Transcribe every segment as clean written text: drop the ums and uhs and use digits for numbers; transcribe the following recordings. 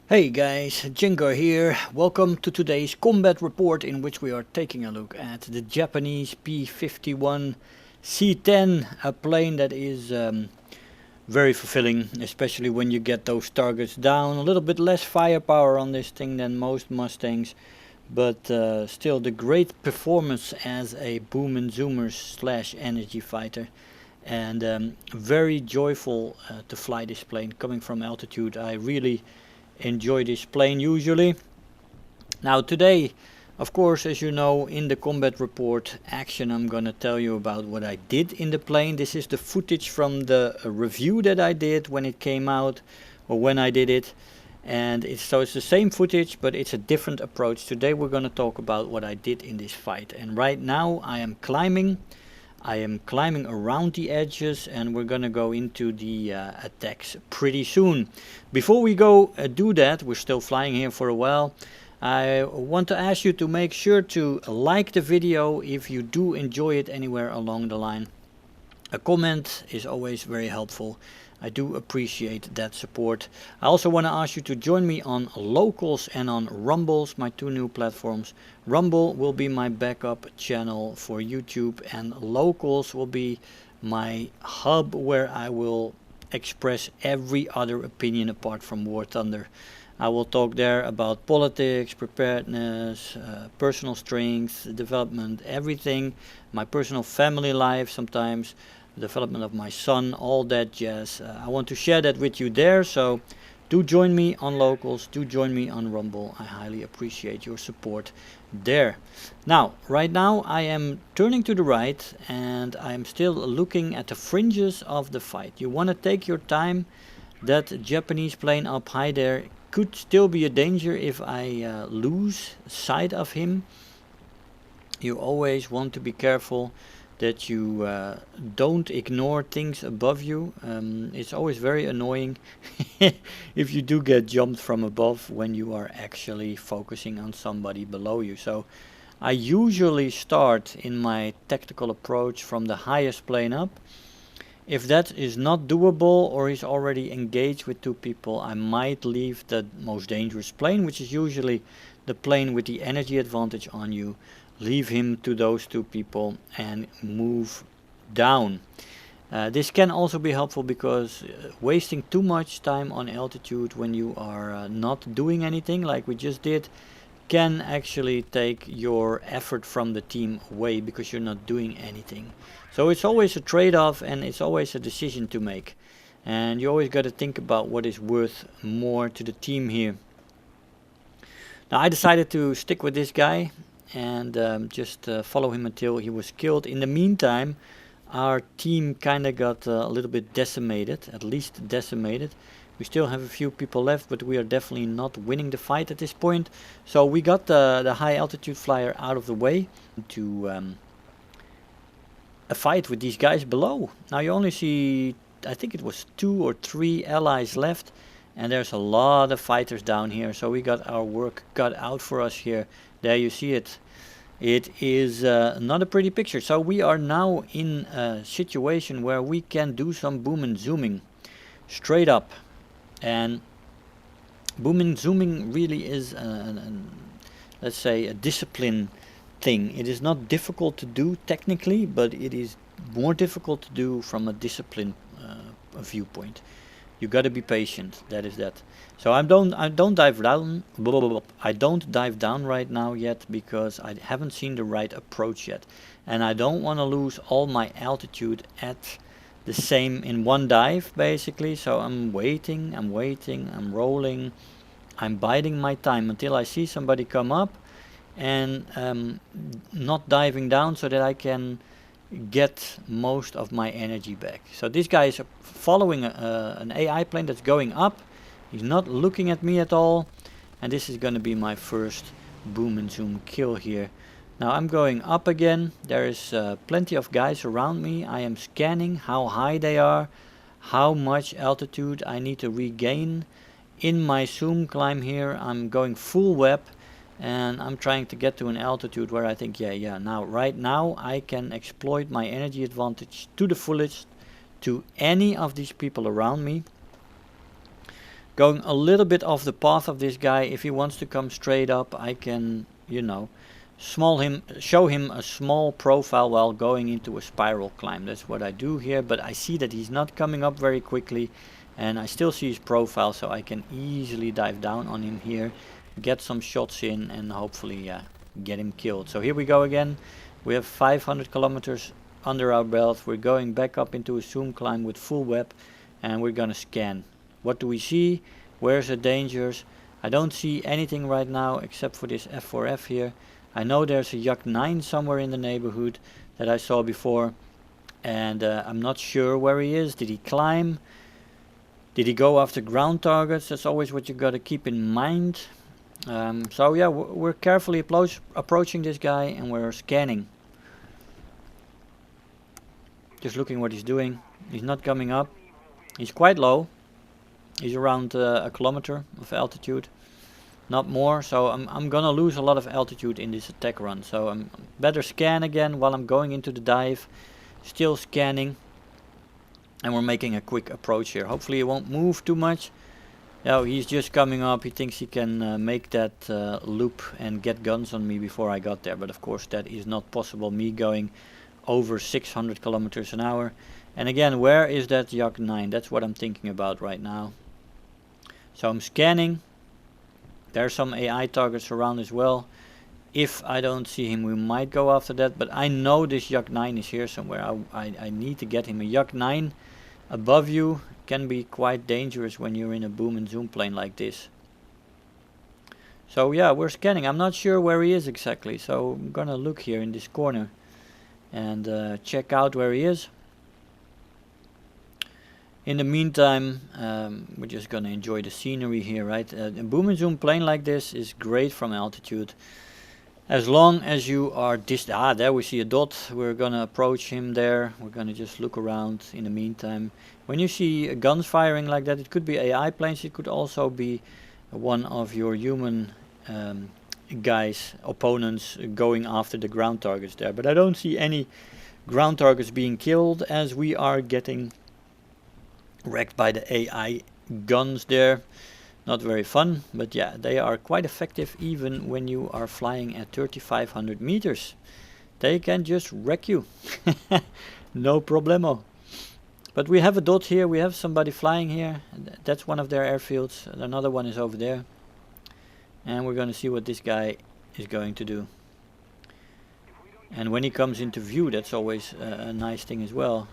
Hey guys, Jengar here. Welcome to today's combat report in which we are taking a look at the Japanese P-51C-10, a plane that is very fulfilling, especially when you get those targets down. A little bit less firepower on this thing than most Mustangs, but still the great performance as a boom and zoomer slash energy fighter. And very joyful to fly this plane coming from altitude. I really enjoy this plane usually. Now today, of course, as you know, in the combat report action, I'm gonna tell you about what I did in the plane. This is the footage from the review that I did when it came out, or when I did it. And it's the same footage, but it's a different approach. Today we're gonna talk about what I did in this fight. And right now I am climbing around the edges, and we're gonna go into the attacks pretty soon. Before we go do that, we're still flying here for a while. I want to ask you to make sure to like the video if you do enjoy it anywhere along the line. A comment is always very helpful. I do appreciate that support. I also want to ask you to join me on Locals and on Rumbles, my two new platforms. Rumble will be my backup channel for YouTube, and Locals will be my hub where I will express every other opinion apart from War Thunder. I will talk there about politics, preparedness, personal strength, development, everything, my personal family life sometimes, development of my son, all that jazz. I want to share that with you there, so do join me on Locals, do join me on Rumble. I highly appreciate your support there. Now, right now I am turning to the right and I am still looking at the fringes of the fight. You want to take your time. That Japanese plane up high there could still be a danger if I lose sight of him. You always want to be careful that you don't ignore things above you. It's always very annoying if you do get jumped from above when you are actually focusing on somebody below you. So I usually start in my tactical approach from the highest plane up. If that is not doable or he's already engaged with two people, I might leave the most dangerous plane, which is usually the plane with the energy advantage on you. Leave him to those two people and move down. This can also be helpful because wasting too much time on altitude when you are not doing anything like we just did can actually take your effort from the team away because you're not doing anything. So it's always a trade-off and it's always a decision to make. And you always got to think about what is worth more to the team here. Now I decided to stick with this guy and just follow him until he was killed. In the meantime, our team kind of got a little bit decimated, at least decimated. We still have a few people left, but we are definitely not winning the fight at this point. So we got the high altitude flyer out of the way to a fight with these guys below. Now you only see, I think it was 2 or 3 allies left, and there's a lot of fighters down here. So we got our work cut out for us here. There you see it. It is not a pretty picture. So we are now in a situation where we can do some boom and zooming straight up. And boom and zooming really is let's say a discipline thing. It is not difficult to do technically, but it is more difficult to do from a discipline viewpoint. You got to be patient. That is that. So I don't dive down. I don't dive down right now yet because I haven't seen the right approach yet, and I don't want to lose all my altitude at the same in one dive basically. So I'm waiting, I'm rolling, I'm biding my time until I see somebody come up, and not diving down so that I can get most of my energy back. So this guy is following an AI plane that's going up. He's not looking at me at all, and this is going to be my first boom and zoom kill here. Now I'm going up again. There is plenty of guys around me. I am scanning how high they are, how much altitude I need to regain. In my zoom climb here, I'm going full web, and I'm trying to get to an altitude where I think now right now I can exploit my energy advantage to the fullest to any of these people around me. going a little bit off the path of this guy. If he wants to come straight up, I can, you know, show him a small profile while going into a spiral climb. That's what I do here, but I see that he's not coming up very quickly, and I still see his profile, so I can easily dive down on him here, get some shots in, and hopefully get him killed. So here we go again. We have 500 kilometers under our belt. We're going back up into a zoom climb with full web, and we're gonna scan. What do we see? Where's the dangers? I don't see anything right now except for this F4F here. I know there's a Yak 9 somewhere in the neighborhood that I saw before, and I'm not sure where he is. Did he climb? Did he go after ground targets? That's always what you got to keep in mind. So yeah, we're carefully approaching this guy, and we're scanning. Just looking what he's doing. He's not coming up. He's quite low. He's around a kilometer of altitude. Not more, so I'm gonna lose a lot of altitude in this attack run. So I'm better scan again while I'm going into the dive. Still scanning. And we're making a quick approach here. Hopefully he won't move too much. Oh, he's just coming up. He thinks he can make that loop and get guns on me before I got there. But of course that is not possible. Me going over 600 kilometers an hour. And again, where is that Yak 9? That's what I'm thinking about right now. So I'm scanning. There are some AI targets around as well. If I don't see him, we might go after that. But I know this Yak 9 is here somewhere. I need to get him. A Yak 9 above you can be quite dangerous when you're in a boom and zoom plane like this. So yeah, we're scanning. I'm not sure where he is exactly. So I'm gonna look here in this corner and check out where he is. In the meantime, we're just gonna enjoy the scenery here, right? A boom and zoom plane like this is great from altitude, as long as you are distant. There we see a dot. We're gonna approach him there. We're gonna just look around in the meantime. When you see guns firing like that, it could be AI planes. It could also be one of your human guys, opponents, going after the ground targets there. But I don't see any ground targets being killed, as we are getting wrecked by the AI guns there. Not very fun, but yeah, they are quite effective even when you are flying at 3,500 meters. They can just wreck you. No problemo. But we have a dot here. We have somebody flying here. That's one of their airfields. Another one is over there. And we're going to see what this guy is going to do. And when he comes into view, that's always a nice thing as well.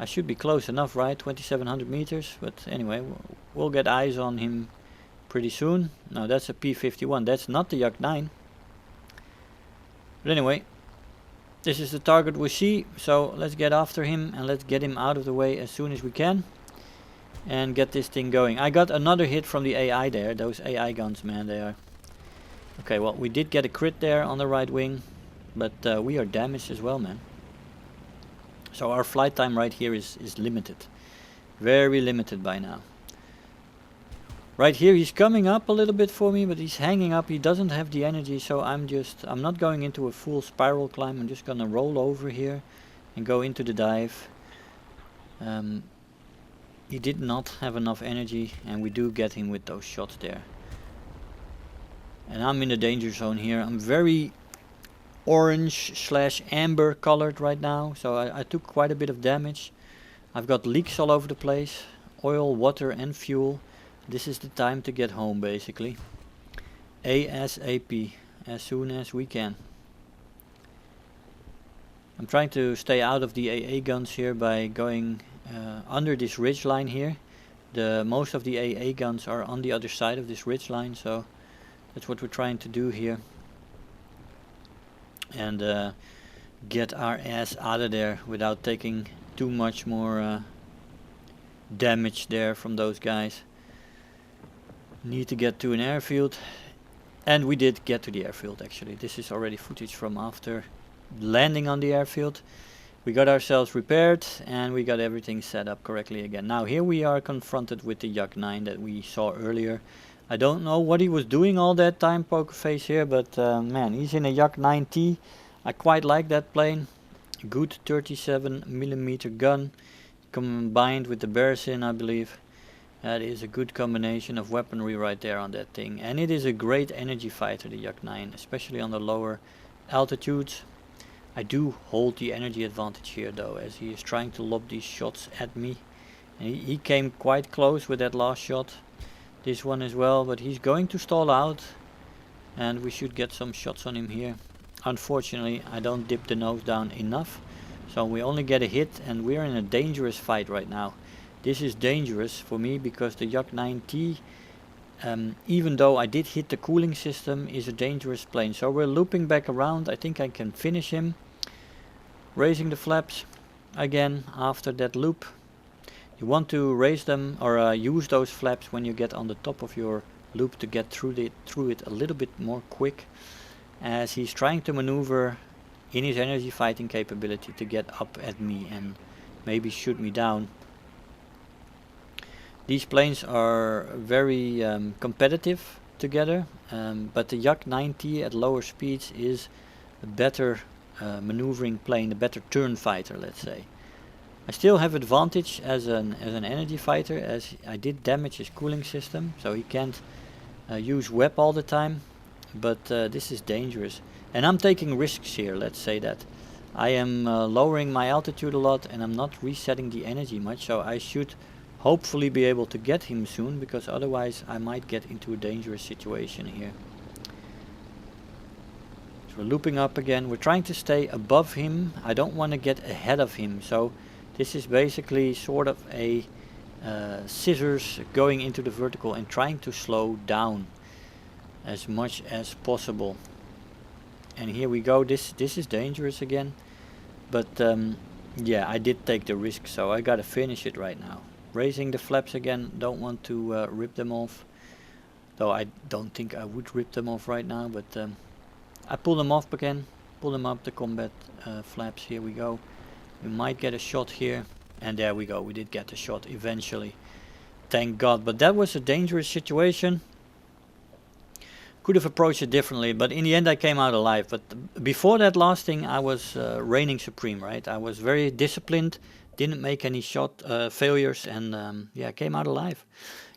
I should be close enough, right? 2,700 meters. But anyway, we'll get eyes on him pretty soon. No, that's a P-51. That's not the Yak 9. But anyway, this is the target we see. So let's get after him and let's get him out of the way as soon as we can. And get this thing going. I got another hit from the AI there. Those AI guns, man, they are... Okay, well, we did get a crit there on the right wing. But we are damaged as well, man. So our flight time right here is limited. Very limited by now. Right here he's coming up a little bit for me, but he's hanging up. He doesn't have the energy, so I'm not going into a full spiral climb. I'm just gonna roll over here and go into the dive. He did not have enough energy, and we do get him with those shots there. And I'm in the danger zone here. I'm very orange/amber colored right now, so I took quite a bit of damage. I've got leaks all over the place, oil, water and fuel. This is the time to get home, basically. ASAP, as soon as we can. I'm trying to stay out of the AA guns here by going under this ridge line here. Most of the AA guns are on the other side of this ridge line, so that's what we're trying to do here. And get our ass out of there without taking too much more damage there from those guys. Need to get to an airfield, and we did get to the airfield actually. This is already footage from after landing on the airfield. We got ourselves repaired and we got everything set up correctly again. Now here we are confronted with the Yak 9 that we saw earlier. I don't know what he was doing all that time, Pokerface here, but man, he's in a Yak 9T. I quite like that plane. Good 37mm gun combined with the Bearsin, I believe. That is a good combination of weaponry right there on that thing. And it is a great energy fighter, the Yak-9, especially on the lower altitudes. I do hold the energy advantage here though, as he is trying to lob these shots at me. And he came quite close with that last shot. This one as well, but he's going to stall out. And we should get some shots on him here. Unfortunately, I don't dip the nose down enough. So we only get a hit, and we're in a dangerous fight right now. This is dangerous for me because the Yak-9T, even though I did hit the cooling system, is a dangerous plane. So we're looping back around. I think I can finish him. Raising the flaps again after that loop. You want to raise them or use those flaps when you get on the top of your loop to get through it a little bit more quick, as he's trying to maneuver in his energy fighting capability to get up at me and maybe shoot me down. These planes are very competitive together, but the Yak-9T at lower speeds is a better maneuvering plane, a better turn fighter, let's say. I still have advantage as an energy fighter, as I did damage his cooling system, so he can't use WEP all the time, but this is dangerous. And I'm taking risks here, let's say that. I am lowering my altitude a lot and I'm not resetting the energy much, so I should hopefully be able to get him soon, because otherwise I might get into a dangerous situation here. So we're looping up again. We're trying to stay above him. I don't want to get ahead of him, so this is basically sort of a scissors going into the vertical and trying to slow down as much as possible. And here we go. This is dangerous again, but yeah, I did take the risk, so I gotta finish it right now. Raising the flaps again, don't want to rip them off, though I don't think I would rip them off right now, but I pull them off again, pull them up, the combat flaps. Here we go. We might get a shot here, and there we go, we did get a shot eventually, thank God. But that was a dangerous situation. Could have approached it differently, but in the end I came out alive. But before that last thing, I was reigning supreme, right? I was very disciplined, didn't make any shot failures, and yeah, came out alive.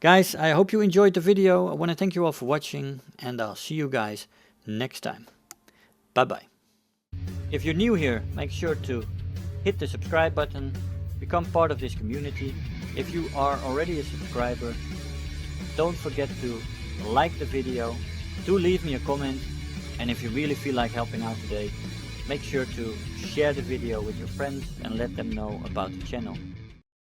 Guys, I hope you enjoyed the video. I want to thank you all for watching, and I'll see you guys next time. Bye bye. If you're new here, make sure to hit the subscribe button, become part of this community. If you are already a subscriber, don't forget to like the video, do leave me a comment, and if you really feel like helping out today, make sure to share the video with your friends and let them know about the channel.